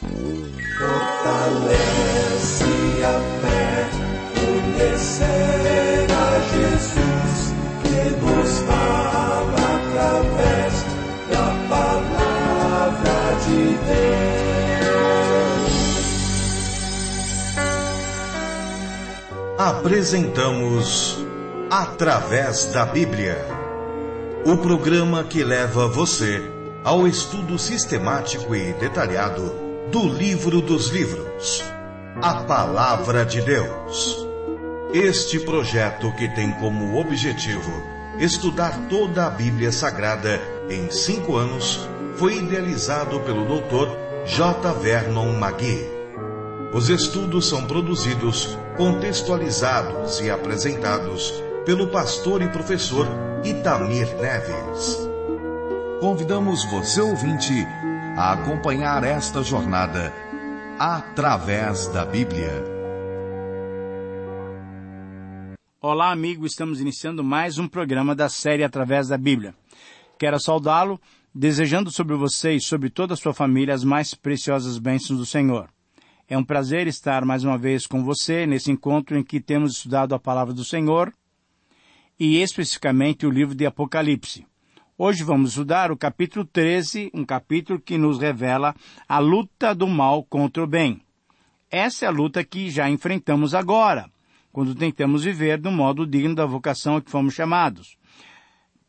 Fortalece a fé, conhecer a Jesus, que nos fala através da palavra de Deus. Apresentamos Através da Bíblia, o programa que leva você ao estudo sistemático e detalhado do livro dos livros, a Palavra de Deus. Este projeto, que tem como objetivo estudar toda a Bíblia Sagrada em 5 anos, foi idealizado pelo Dr. J. Vernon McGee. Os estudos são produzidos, contextualizados e apresentados pelo pastor e professor Itamir Neves. Convidamos você, ouvinte, a acompanhar esta jornada através da Bíblia. Olá, amigo, estamos iniciando mais um programa da série Através da Bíblia. Quero saudá-lo, desejando sobre você e sobre toda a sua família as mais preciosas bênçãos do Senhor. É um prazer estar mais uma vez com você nesse encontro em que temos estudado a Palavra do Senhor e especificamente o livro de Apocalipse. Hoje vamos estudar o capítulo 13, um capítulo que nos revela a luta do mal contra o bem. Essa é a luta que já enfrentamos agora, quando tentamos viver do modo digno da vocação a que fomos chamados.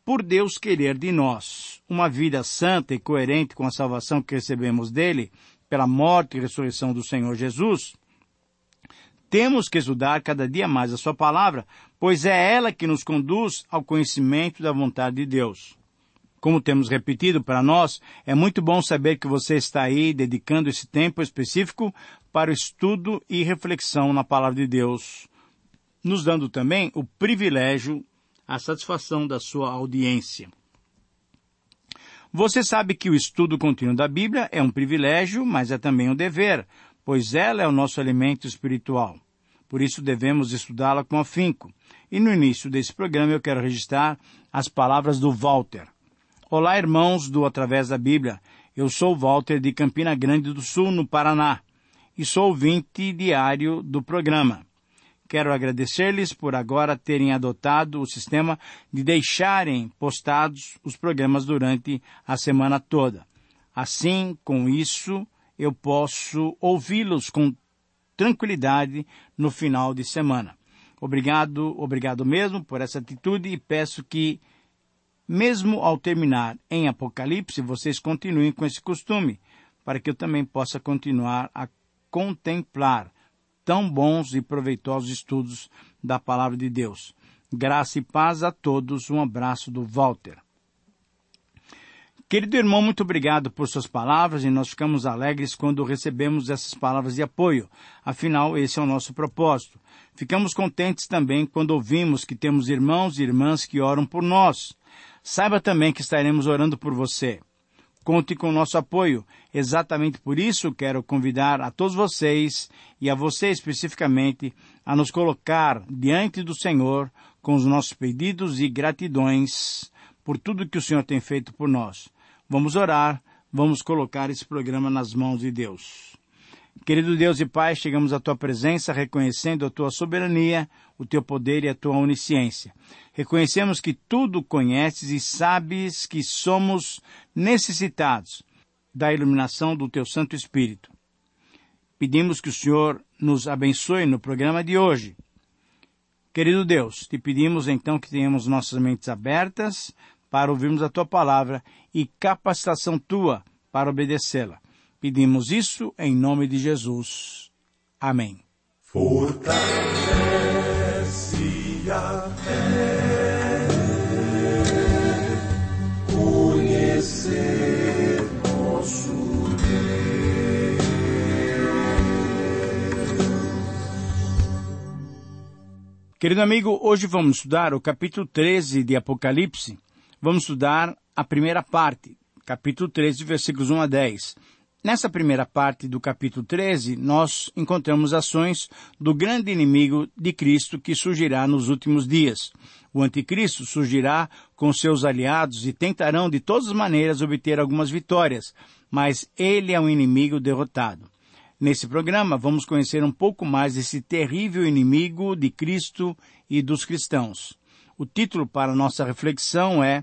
Por Deus querer de nós uma vida santa e coerente com a salvação que recebemos dele, pela morte e ressurreição do Senhor Jesus, temos que estudar cada dia mais a sua palavra, pois é ela que nos conduz ao conhecimento da vontade de Deus. Como temos repetido para nós, é muito bom saber que você está aí dedicando esse tempo específico para o estudo e reflexão na palavra de Deus, nos dando também o privilégio, a satisfação da sua audiência. Você sabe que o estudo contínuo da Bíblia é um privilégio, mas é também um dever, pois ela é o nosso alimento espiritual. Por isso devemos estudá-la com afinco. E no início desse programa eu quero registrar as palavras do Walter. Olá, irmãos do Através da Bíblia. Eu sou o Walter de Campina Grande do Sul, no Paraná, e sou ouvinte diário do programa. Quero agradecer-lhes por agora terem adotado o sistema de deixarem postados os programas durante a semana toda. Assim, com isso, eu posso ouvi-los com tranquilidade no final de semana. Obrigado mesmo por essa atitude e peço que, mesmo ao terminar em Apocalipse, vocês continuem com esse costume, para que eu também possa continuar a contemplar tão bons e proveitosos estudos da Palavra de Deus. Graça e paz a todos. Um abraço do Walter. Querido irmão, muito obrigado por suas palavras e nós ficamos alegres quando recebemos essas palavras de apoio. Afinal, esse é o nosso propósito. Ficamos contentes também quando ouvimos que temos irmãos e irmãs que oram por nós. Saiba também que estaremos orando por você. Conte com o nosso apoio. Exatamente por isso quero convidar a todos vocês, e a você especificamente, a nos colocar diante do Senhor com os nossos pedidos e gratidões por tudo que o Senhor tem feito por nós. Vamos orar, vamos colocar esse programa nas mãos de Deus. Querido Deus e Pai, chegamos à Tua presença reconhecendo a Tua soberania, o Teu poder e a Tua onisciência. Reconhecemos que tudo conheces e sabes que somos necessitados da iluminação do Teu Santo Espírito. Pedimos que o Senhor nos abençoe no programa de hoje. Querido Deus, te pedimos então que tenhamos nossas mentes abertas para ouvirmos a Tua palavra e capacitação Tua para obedecê-la. Pedimos isso em nome de Jesus. Amém. Fortalece a fé, conhecer nosso Deus. Querido amigo, hoje vamos estudar o capítulo 13 de Apocalipse. Vamos estudar a primeira parte, capítulo 13, versículos 1 a 10. Nessa primeira parte do capítulo 13, nós encontramos ações do grande inimigo de Cristo que surgirá nos últimos dias. O anticristo surgirá com seus aliados e tentarão de todas as maneiras obter algumas vitórias, mas ele é um inimigo derrotado. Nesse programa, vamos conhecer um pouco mais desse terrível inimigo de Cristo e dos cristãos. O título para nossa reflexão é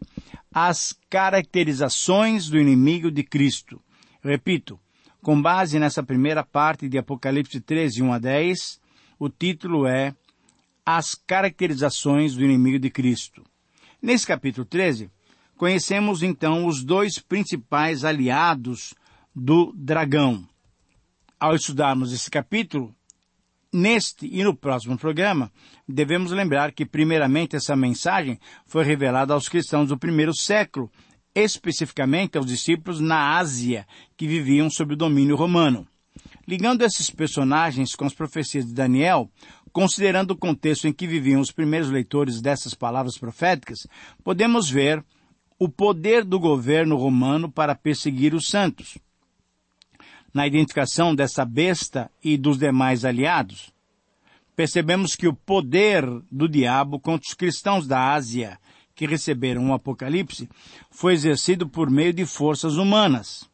As Caracterizações do Inimigo de Cristo. Repito, com base nessa primeira parte de Apocalipse 13, 1 a 10, o título é As Caracterizações do Inimigo de Cristo. Nesse capítulo 13, conhecemos então os dois principais aliados do dragão. Ao estudarmos esse capítulo, neste e no próximo programa, devemos lembrar que, primeiramente, essa mensagem foi revelada aos cristãos do primeiro século, especificamente aos discípulos na Ásia, que viviam sob o domínio romano. Ligando esses personagens com as profecias de Daniel, considerando o contexto em que viviam os primeiros leitores dessas palavras proféticas, podemos ver o poder do governo romano para perseguir os santos. Na identificação dessa besta e dos demais aliados, percebemos que o poder do diabo contra os cristãos da Ásia, que receberam o Apocalipse, foi exercido por meio de forças humanas.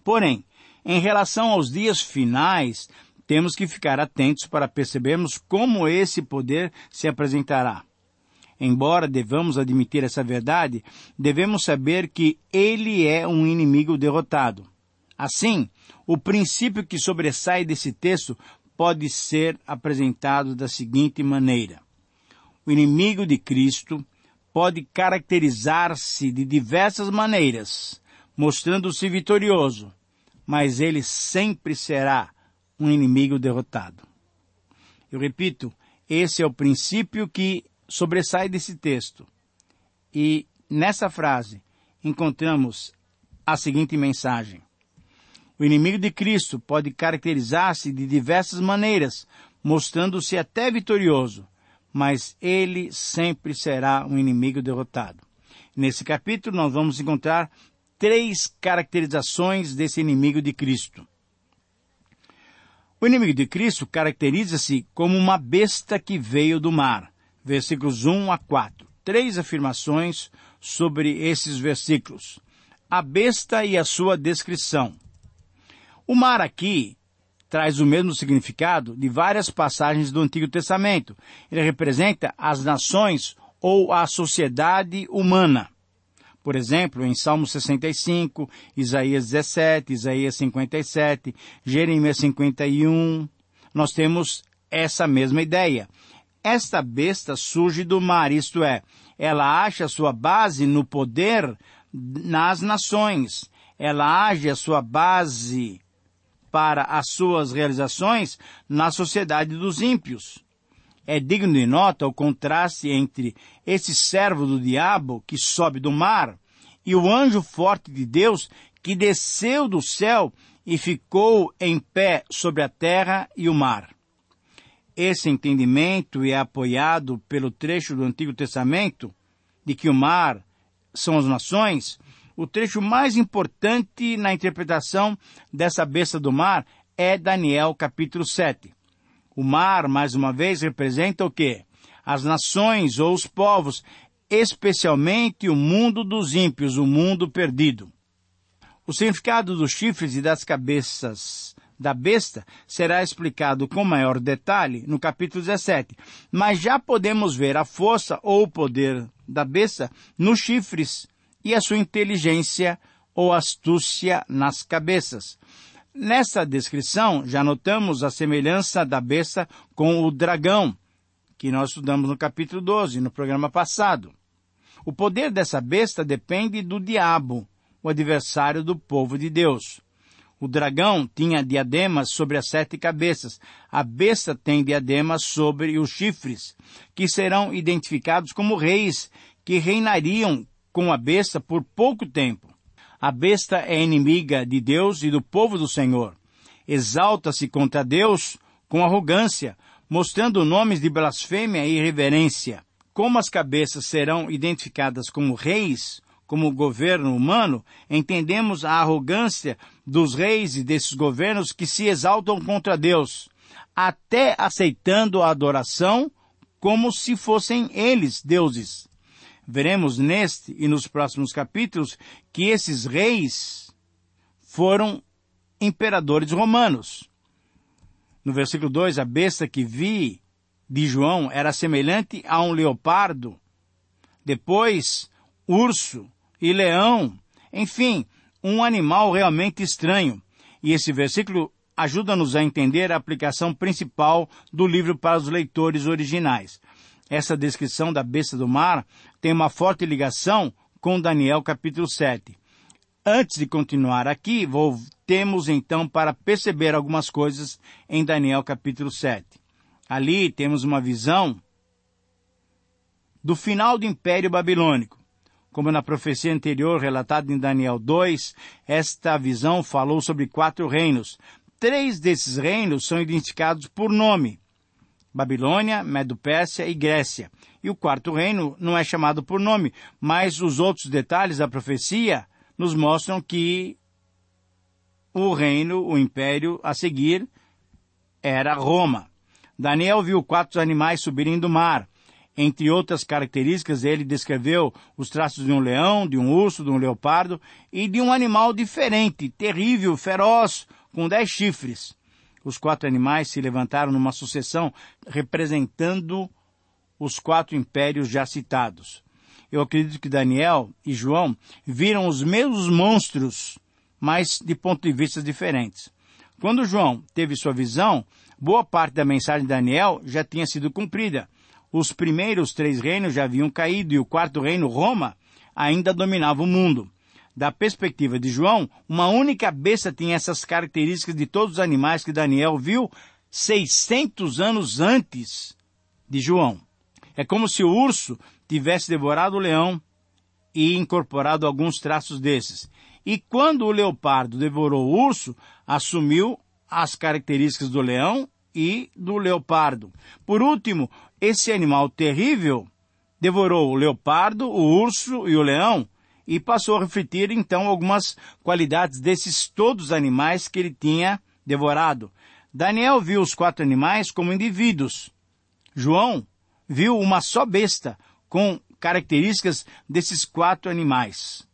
Porém, em relação aos dias finais, temos que ficar atentos para percebermos como esse poder se apresentará. Embora devamos admitir essa verdade, devemos saber que ele é um inimigo derrotado. Assim, o princípio que sobressai desse texto pode ser apresentado da seguinte maneira. O inimigo de Cristo pode caracterizar-se de diversas maneiras, mostrando-se vitorioso, mas ele sempre será um inimigo derrotado. Eu repito, esse é o princípio que sobressai desse texto. E nessa frase encontramos a seguinte mensagem. O inimigo de Cristo pode caracterizar-se de diversas maneiras, mostrando-se até vitorioso, mas ele sempre será um inimigo derrotado. Nesse capítulo nós vamos encontrar 3 caracterizações desse inimigo de Cristo. O inimigo de Cristo caracteriza-se como uma besta que veio do mar. Versículos 1 a 4. 3 afirmações sobre esses versículos. A besta e a sua descrição. O mar aqui traz o mesmo significado de várias passagens do Antigo Testamento. Ele representa as nações ou a sociedade humana. Por exemplo, em Salmo 65, Isaías 17, Isaías 57, Jeremias 51, nós temos essa mesma ideia. Esta besta surge do mar, isto é, ela acha sua base no poder nas nações. Ela age a sua base para as suas realizações na sociedade dos ímpios. É digno de nota o contraste entre esse servo do diabo que sobe do mar e o anjo forte de Deus que desceu do céu e ficou em pé sobre a terra e o mar. Esse entendimento é apoiado pelo trecho do Antigo Testamento de que o mar são as nações. O trecho mais importante na interpretação dessa besta do mar é Daniel capítulo 7. O mar, mais uma vez, representa o quê? As nações ou os povos, especialmente o mundo dos ímpios, o mundo perdido. O significado dos chifres e das cabeças da besta será explicado com maior detalhe no capítulo 17, mas já podemos ver a força ou o poder da besta nos chifres e a sua inteligência ou astúcia nas cabeças. Nessa descrição, já notamos a semelhança da besta com o dragão, que nós estudamos no capítulo 12, no programa passado. O poder dessa besta depende do diabo, o adversário do povo de Deus. O dragão tinha diademas sobre as 7 cabeças. A besta tem diademas sobre os chifres, que serão identificados como reis, que reinariam com a besta por pouco tempo. A besta é inimiga de Deus e do povo do Senhor. Exalta-se contra Deus com arrogância, mostrando nomes de blasfêmia e irreverência. Como as cabeças serão identificadas como reis, como governo humano, entendemos a arrogância dos reis e desses governos que se exaltam contra Deus, até aceitando a adoração como se fossem eles deuses. Veremos neste e nos próximos capítulos que esses reis foram imperadores romanos. No versículo 2, a besta que vi de João era semelhante a um leopardo, depois urso e leão, enfim, um animal realmente estranho. E esse versículo ajuda-nos a entender a aplicação principal do livro para os leitores originais. Essa descrição da besta do mar tem uma forte ligação com Daniel capítulo 7. Antes de continuar aqui, voltemos então para perceber algumas coisas em Daniel capítulo 7. Ali temos uma visão do final do Império Babilônico. Como na profecia anterior relatada em Daniel 2, esta visão falou sobre 4 reinos. 3 desses reinos são identificados por nome: Babilônia, Medo-Pérsia e Grécia. E o 4º reino não é chamado por nome, mas os outros detalhes da profecia nos mostram que o reino, o império a seguir, era Roma. Daniel viu 4 animais subirem do mar. Entre outras características, ele descreveu os traços de um leão, de um urso, de um leopardo e de um animal diferente, terrível, feroz, com 10 chifres. Os 4 animais se levantaram numa sucessão representando os 4 impérios já citados. Eu acredito que Daniel e João viram os mesmos monstros, mas de pontos de vista diferentes. Quando João teve sua visão, boa parte da mensagem de Daniel já tinha sido cumprida. Os primeiros 3 reinos já haviam caído e o 4º reino, Roma, ainda dominava o mundo. Da perspectiva de João, uma única besta tinha essas características de todos os animais que Daniel viu 600 anos antes de João. É como se o urso tivesse devorado o leão e incorporado alguns traços desses. E quando o leopardo devorou o urso, assumiu as características do leão e do leopardo. Por último, esse animal terrível devorou o leopardo, o urso e o leão e passou a refletir então algumas qualidades desses todos os animais que ele tinha devorado. Daniel viu os 4 animais como indivíduos. João viu uma só besta com características desses 4 animais.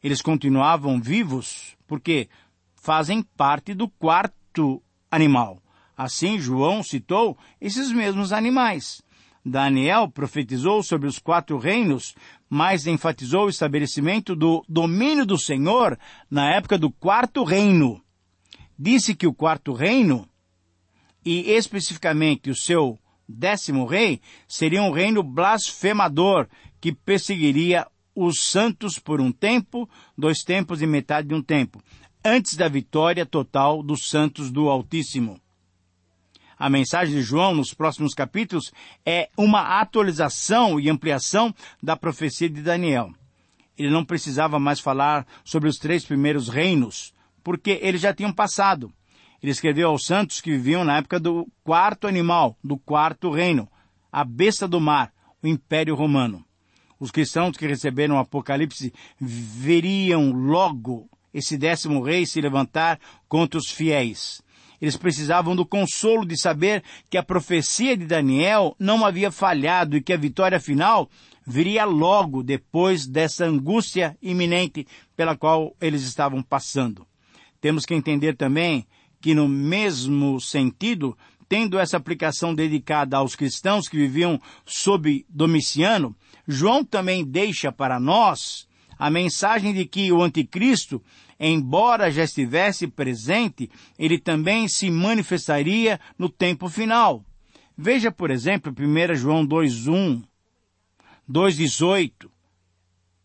Eles continuavam vivos porque fazem parte do 4º animal. Assim, João citou esses mesmos animais. Daniel profetizou sobre os 4 reinos, mas enfatizou o estabelecimento do domínio do Senhor na época do 4º reino. Disse que o 4º reino, e especificamente o seu 10º rei, seria um reino blasfemador que perseguiria os santos por um tempo, 2 tempos e metade de um tempo, antes da vitória total dos santos do Altíssimo. A mensagem de João nos próximos capítulos é uma atualização e ampliação da profecia de Daniel. Ele não precisava mais falar sobre os 3 primeiros reinos, porque eles já tinham passado. Ele escreveu aos santos que viviam na época do 4º animal, do 4º reino, a besta do mar, o Império Romano. Os cristãos que receberam o Apocalipse veriam logo esse 10º rei se levantar contra os fiéis. Eles precisavam do consolo de saber que a profecia de Daniel não havia falhado e que a vitória final viria logo depois dessa angústia iminente pela qual eles estavam passando. Temos que entender também que, no mesmo sentido, tendo essa aplicação dedicada aos cristãos que viviam sob Domiciano, João também deixa para nós a mensagem de que o anticristo, embora já estivesse presente, ele também se manifestaria no tempo final. Veja, por exemplo, 1 João 2:1, 2:18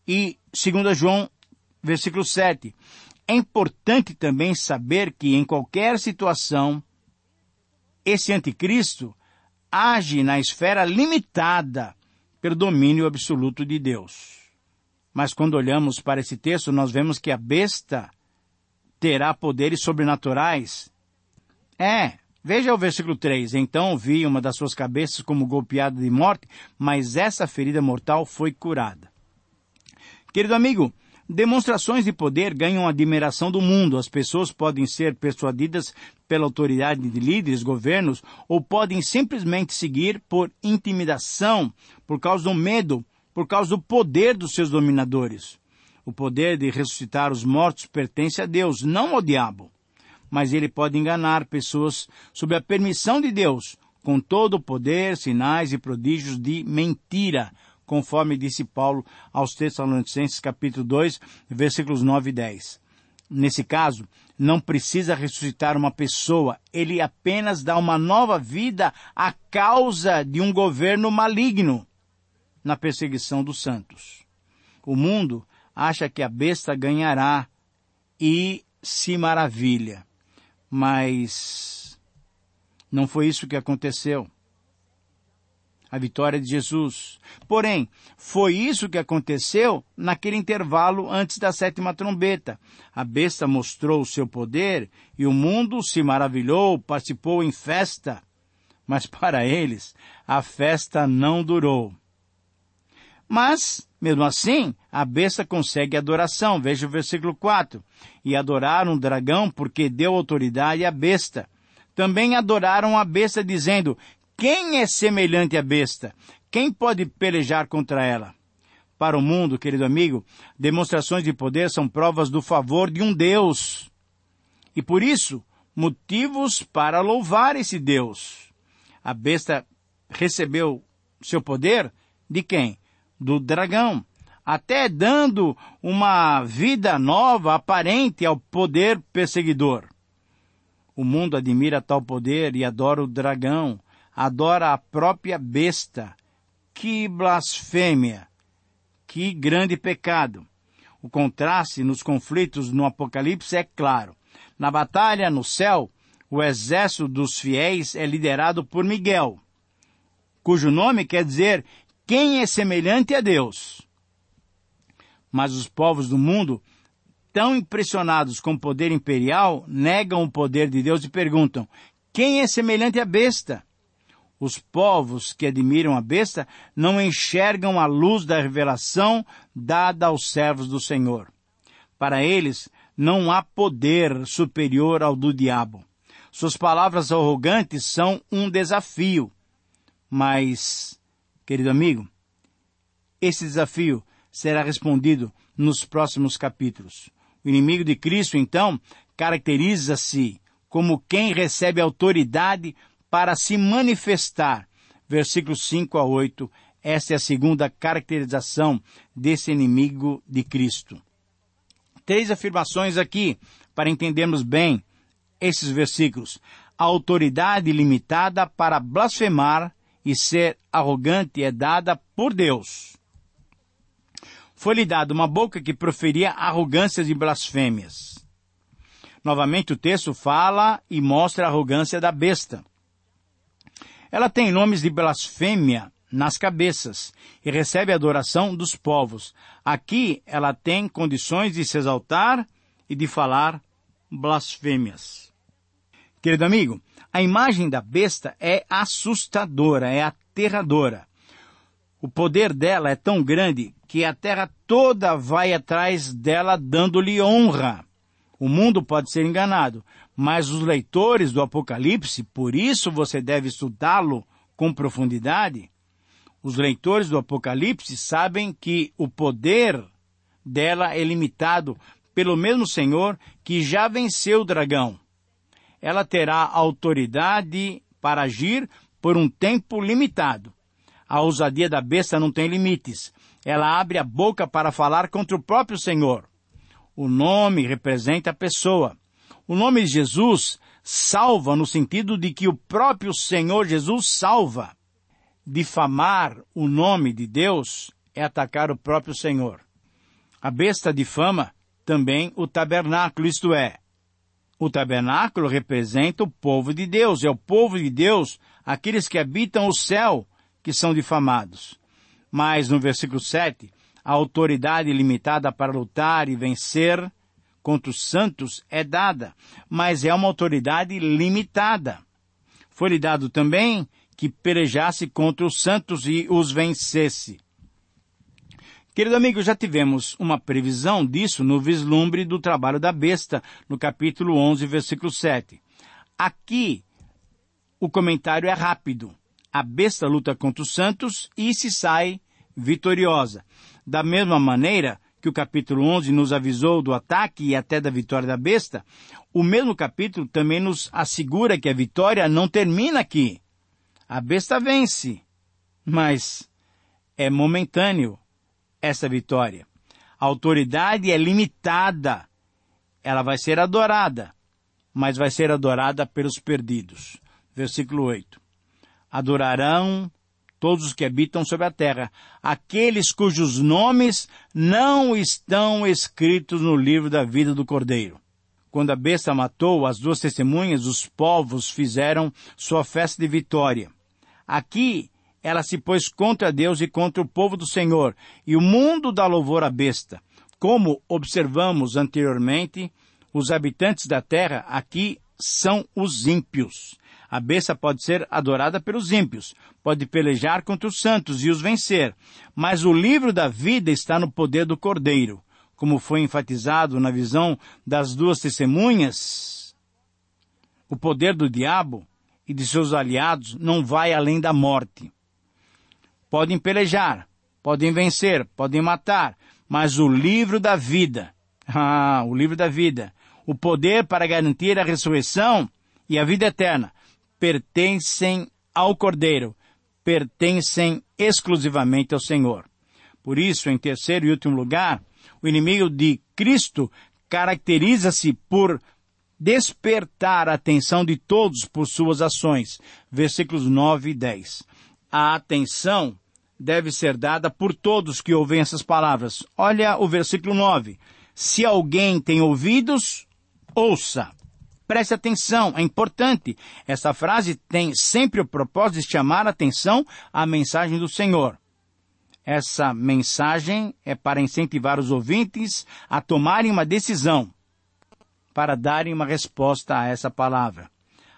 e 2 João, versículo 7. É importante também saber que, em qualquer situação, esse anticristo age na esfera limitada pelo domínio absoluto de Deus. Mas quando olhamos para esse texto, nós vemos que a besta terá poderes sobrenaturais. Veja o versículo 3. Então vi uma das suas cabeças como golpeada de morte, mas essa ferida mortal foi curada. Querido amigo, demonstrações de poder ganham a admiração do mundo. As pessoas podem ser persuadidas pela autoridade de líderes, governos, ou podem simplesmente seguir por intimidação, por causa do medo, por causa do poder dos seus dominadores. O poder de ressuscitar os mortos pertence a Deus, não ao diabo. Mas ele pode enganar pessoas sob a permissão de Deus, com todo o poder, sinais e prodígios de mentira, conforme disse Paulo aos Tessalonicenses, capítulo 2, versículos 9 e 10. Nesse caso, não precisa ressuscitar uma pessoa, ele apenas dá uma nova vida à causa de um governo maligno na perseguição dos santos. O mundo acha que a besta ganhará e se maravilha, mas não foi isso que aconteceu. A vitória de Jesus. Porém, foi isso que aconteceu naquele intervalo antes da 7ª trombeta. A besta mostrou o seu poder e o mundo se maravilhou, participou em festa. Mas para eles, a festa não durou. Mas, mesmo assim, a besta consegue adoração. Veja o versículo 4. E adoraram o dragão porque deu autoridade à besta. Também adoraram a besta dizendo: quem é semelhante à besta? Quem pode pelejar contra ela? Para o mundo, querido amigo, demonstrações de poder são provas do favor de um Deus. E por isso, motivos para louvar esse Deus. A besta recebeu seu poder de quem? Do dragão. Até dando uma vida nova, aparente ao poder perseguidor. O mundo admira tal poder e adora o dragão. Adora a própria besta. Que blasfêmia! Que grande pecado! O contraste nos conflitos no Apocalipse é claro. Na batalha no céu, o exército dos fiéis é liderado por Miguel, cujo nome quer dizer quem é semelhante a Deus. Mas os povos do mundo, tão impressionados com o poder imperial, negam o poder de Deus e perguntam: quem é semelhante à besta? Os povos que admiram a besta não enxergam a luz da revelação dada aos servos do Senhor. Para eles, não há poder superior ao do diabo. Suas palavras arrogantes são um desafio. Mas, querido amigo, esse desafio será respondido nos próximos capítulos. O inimigo de Cristo, então, caracteriza-se como quem recebe autoridade para se manifestar. Versículos 5 a 8, esta é a segunda caracterização desse inimigo de Cristo. 3 afirmações aqui, para entendermos bem esses versículos. A autoridade limitada para blasfemar e ser arrogante é dada por Deus. Foi-lhe dada uma boca que proferia arrogâncias e blasfêmias. Novamente o texto fala e mostra a arrogância da besta. Ela tem nomes de blasfêmia nas cabeças e recebe a adoração dos povos. Aqui ela tem condições de se exaltar e de falar blasfêmias. Querido amigo, a imagem da besta é assustadora, é aterradora. O poder dela é tão grande que a terra toda vai atrás dela dando-lhe honra. O mundo pode ser enganado, mas os leitores do Apocalipse, por isso você deve estudá-lo com profundidade, os leitores do Apocalipse sabem que o poder dela é limitado pelo mesmo Senhor que já venceu o dragão. Ela terá autoridade para agir por um tempo limitado. A ousadia da besta não tem limites. Ela abre a boca para falar contra o próprio Senhor. O nome representa a pessoa. O nome de Jesus salva no sentido de que o próprio Senhor Jesus salva. Difamar o nome de Deus é atacar o próprio Senhor. A besta difama também o tabernáculo, isto é, o tabernáculo representa o povo de Deus. É o povo de Deus, aqueles que habitam o céu, que são difamados. Mas no versículo 7, a autoridade limitada para lutar e vencer contra os santos é dada, mas é uma autoridade limitada. Foi-lhe dado também que pelejasse contra os santos e os vencesse. Querido amigo, já tivemos uma previsão disso no vislumbre do trabalho da besta, no capítulo 11, versículo 7. Aqui, o comentário é rápido. A besta luta contra os santos e se sai vitoriosa. Da mesma maneira que o capítulo 11 nos avisou do ataque e até da vitória da besta, o mesmo capítulo também nos assegura que a vitória não termina aqui. A besta vence, mas é momentâneo essa vitória. A autoridade é limitada. Ela vai ser adorada, mas vai ser adorada pelos perdidos. Versículo 8. Adorarão todos os que habitam sobre a terra, aqueles cujos nomes não estão escritos no livro da vida do Cordeiro. Quando a besta matou as duas testemunhas, os povos fizeram sua festa de vitória. Aqui, ela se pôs contra Deus e contra o povo do Senhor, e o mundo dá louvor à besta. Como observamos anteriormente, os habitantes da terra aqui são os ímpios. A besta pode ser adorada pelos ímpios, pode pelejar contra os santos e os vencer, mas o livro da vida está no poder do Cordeiro. Como foi enfatizado na visão das duas testemunhas, o poder do diabo e de seus aliados não vai além da morte. Podem pelejar, podem vencer, podem matar, mas o livro da vida, o livro da vida, o poder para garantir a ressurreição e a vida eterna, pertencem ao Cordeiro, pertencem exclusivamente ao Senhor. Por isso, em terceiro e último lugar, o inimigo de Cristo caracteriza-se por despertar a atenção de todos por suas ações. Versículos 9 e 10. A atenção deve ser dada por todos que ouvem essas palavras. Olha o versículo 9. Se alguém tem ouvidos, ouça. Preste atenção, é importante. Essa frase tem sempre o propósito de chamar a atenção à mensagem do Senhor. Essa mensagem é para incentivar os ouvintes a tomarem uma decisão, para darem uma resposta a essa palavra.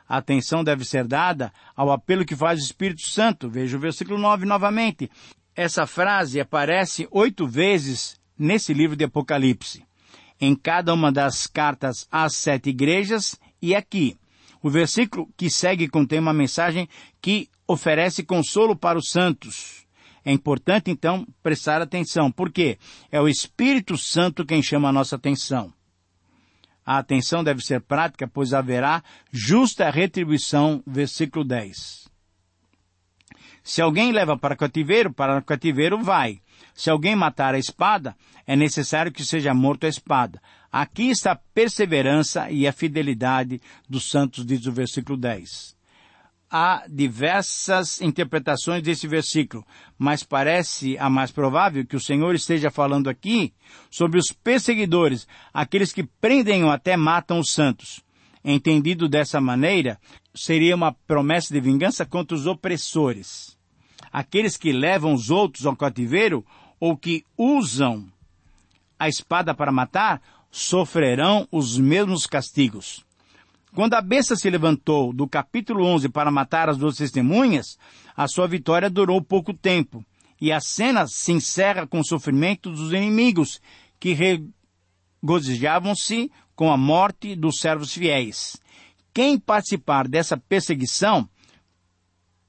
A atenção deve ser dada ao apelo que faz o Espírito Santo. Veja o versículo 9 novamente. Essa frase aparece 8 vezes nesse livro de Apocalipse, em cada uma das cartas às 7 igrejas e aqui. O versículo que segue contém uma mensagem que oferece consolo para os santos. É importante, então, prestar atenção, porque é o Espírito Santo quem chama a nossa atenção. A atenção deve ser prática, pois haverá justa retribuição, versículo 10. Se alguém leva para o cativeiro vai. Se alguém matar a espada, é necessário que seja morto a espada. Aqui está a perseverança e a fidelidade dos santos, diz o versículo 10. Há diversas interpretações desse versículo, mas parece a mais provável que o Senhor esteja falando aqui sobre os perseguidores, aqueles que prendem ou até matam os santos. Entendido dessa maneira, seria uma promessa de vingança contra os opressores. Aqueles que levam os outros ao cativeiro ou que usam a espada para matar, sofrerão os mesmos castigos. Quando a besta se levantou do capítulo 11 para matar as duas testemunhas, a sua vitória durou pouco tempo, e a cena se encerra com o sofrimento dos inimigos, que regozijavam-se com a morte dos servos fiéis. Quem participar dessa perseguição,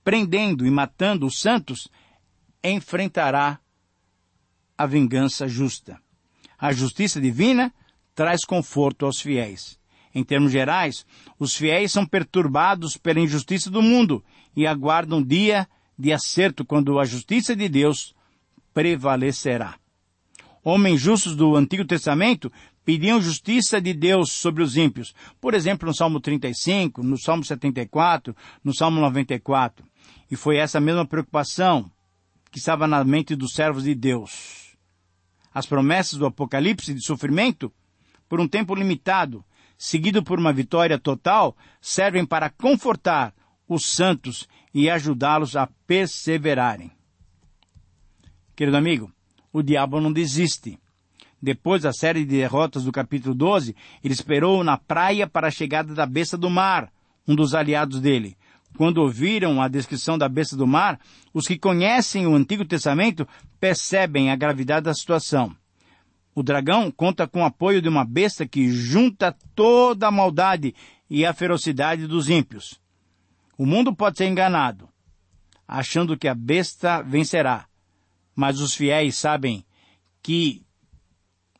prendendo e matando os santos, enfrentará a vingança justa. A justiça divina traz conforto aos fiéis. Em termos gerais, os fiéis são perturbados pela injustiça do mundo e aguardam dia de acerto quando a justiça de Deus prevalecerá. Homens justos do Antigo Testamento pediam justiça de Deus sobre os ímpios. Por exemplo, no Salmo 35, no Salmo 74, no Salmo 94. E foi essa mesma preocupação que estava na mente dos servos de Deus. As promessas do Apocalipse de sofrimento, por um tempo limitado, seguido por uma vitória total, servem para confortar os santos e ajudá-los a perseverarem. Querido amigo, o diabo não desiste. Depois da série de derrotas do capítulo 12, ele esperou na praia para a chegada da besta do mar, um dos aliados dele. Quando ouviram a descrição da besta do mar, os que conhecem o Antigo Testamento percebem a gravidade da situação. O dragão conta com o apoio de uma besta que junta toda a maldade e a ferocidade dos ímpios. O mundo pode ser enganado, achando que a besta vencerá, mas os fiéis sabem que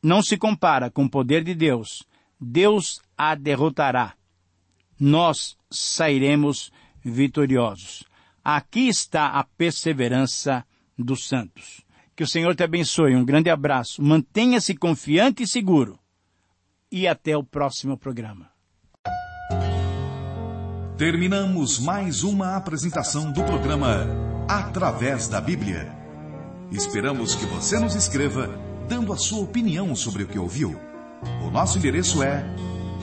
não se compara com o poder de Deus. Deus a derrotará. Nós sairemos vitoriosos. Aqui está a perseverança dos santos. Que o Senhor te abençoe. Um grande abraço. Mantenha-se confiante e seguro. E até o próximo programa. Terminamos mais uma apresentação do programa Através da Bíblia. Esperamos que você nos escreva, dando a sua opinião sobre o que ouviu. O nosso endereço é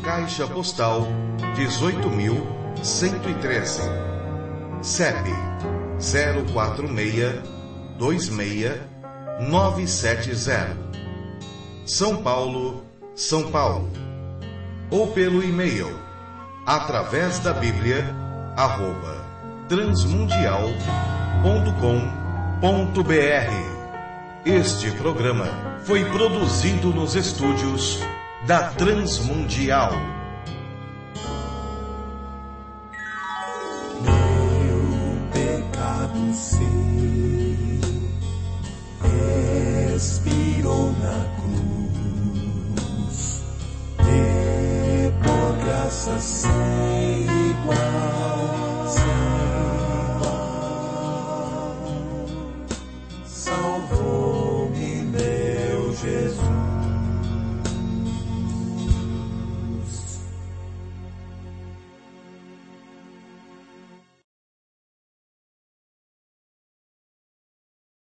Caixa Postal 18.113, CEP 04626-970, São Paulo, São Paulo. Ou pelo e-mail através da Bíblia @transmundial.com.br. Este programa foi produzido nos estúdios da Transmundial. Meu pecado sei, expirou na cruz, e por graça